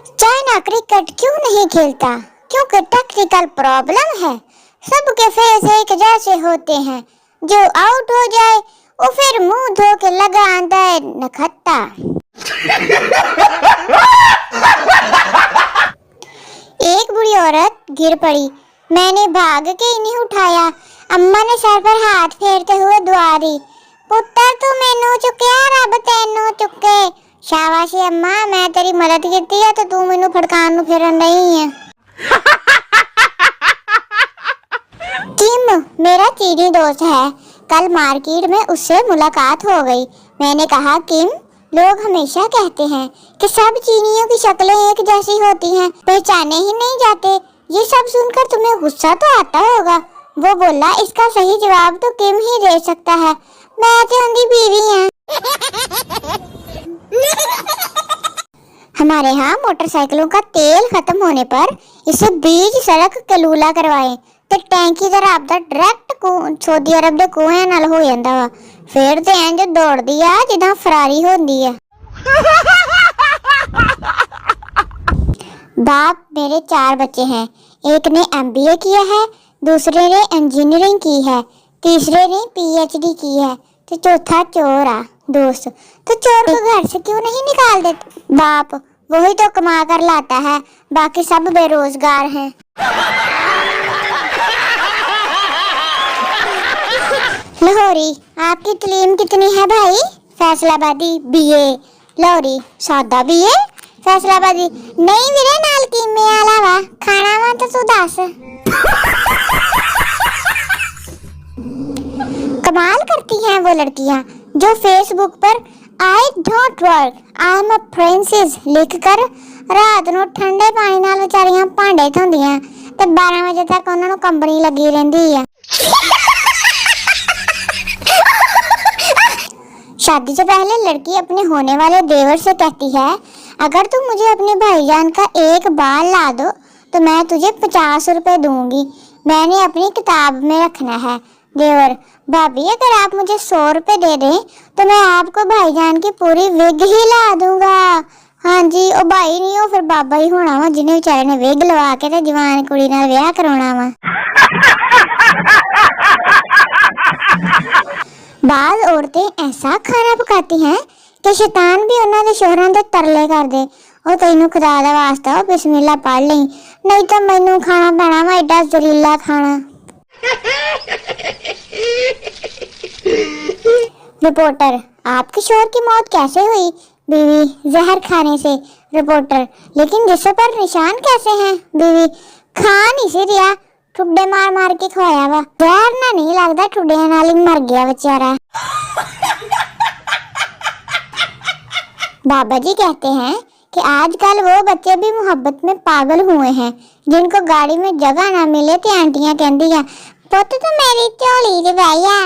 China cricket क्यों नहीं खेलता? क्योंकि टेक्निकल प्रॉब्लम है। सबके फेस एक जैसे होते हैं। जो आउट हो जाए वो फिर मुंह धो के लगा आंदा है नखत्ता। एक बुढ़ी औरत गिर पड़ी। मैंने भाग के इन्हें उठाया। अम्मा ने सर पर हाथ फेरते हुए दुआ दी, पुत्र तू मैनू चुक्या, रब तैनू चुके। शाबाशी अम्मा, मैं तेरी मदद की है तो तू मैनू फड़कान नू फिरन नहीं है। किम मेरा चीनी दोस्त है। कल मार्केट में उससे मुलाकात हो गई। मैंने कहा, किम लोग हमेशा कहते हैं कि सब चीनियों की शक्लें एक जैसी होती हैं, पहचाने ही नहीं जाते। ये सब सुनकर तुम्हें गुस्सा तो आता होगा। वो बोला, इसका सही जवाब तो किम ही दे सकता है, मैं तो उनकी बीवी हैं। हमारे यहाँ मोटरसाइकिलों का तेल खत्म होने पर इसे बीच सड़क कलूला करवाए ते टैंकी दा राबता डायरेक्ट सऊदी अरब दे कुएं नाल हो जांदा वा। फिर ते इंज दौड़दी आ जिदा फरारी होंदी है। बाप मेरे 4 बच्चे हैं। एक ने MBA किया है, दूसरे ने इंजीनियरिंग की है, तीसरे ने PhD की है, तो चौथा चोर आ दोस्त। तो चोर को घर से क्यों नहीं निकाल देते? बाप वही तो कमा कर लाता है, बाकी सब बेरोजगार हैं। लाहौरी आपकी तलीम कितनी है भाई? फैसलाबादी BA। लाहौरी सादा BA, फैसलाबादी नहीं वीरे नाल कीमे अलावा खाना वा तो तू दस। कमाल करती हैं वो लड़कियां जो फेसबुक पर I don't work I am a princess लिखकर रात ਨੂੰ ठंडे पानी नाल विचारियां भांडे धोंदियां ते 12 बजे तक उन्हां ਨੂੰ कंबनी लगी रहंदी है। शादी से पहले लड़की अपने होने वाले देवर से कहती है, अगर तुम मुझे अपने भाईजान का एक बाल ला दो तो मैं तुझे 50 रुपए दूंगी। मैंने अपनी किताब में रखना है। देवर, भाभी अगर आप मुझे 100 रुपए दे दें तो मैं आपको भाईजान की पूरी विग ही ला दूंगा। हाँ जी, ओ भाई नहीं हो फिर बाबा ही होना वा जिन्हें बेचारे ने विग लवा के ते जवान कुड़ी नाल विआह कराउणा वा। बाज़ औरतें ऐसा खाना पकाती हैं कि शैतान भी उन्हां दे शोहरां दे तरले कर दे, ओ तैनू खुदा दा वास्ता ओ बिस्मिल्लाह पढ़ लई, नहीं तो मैनू खाना पैना वा एडा जहरीला खाना। रिपोर्टर, आपके शोहर की मौत कैसे हुई? बीवी, जहर खाने से। रिपोर्टर, लेकिन जिस्म पर निशान कैसे हैं? बीवी, खा नहीं सी रिया, ठुड्डे मार मार के खवाया वा। जहर ना नहीं लगता, ठुड्डियां नाल ही मर गया बेचारा। बाबा जी कहते हैं कि आजकल वो बच्चे भी मोहब्बत में पागल हुए हैं जिनको गाड़ी में जगह ना मिले तो आंटियां कहती हैं, पुत्त तो मेरी झोली च बह जा।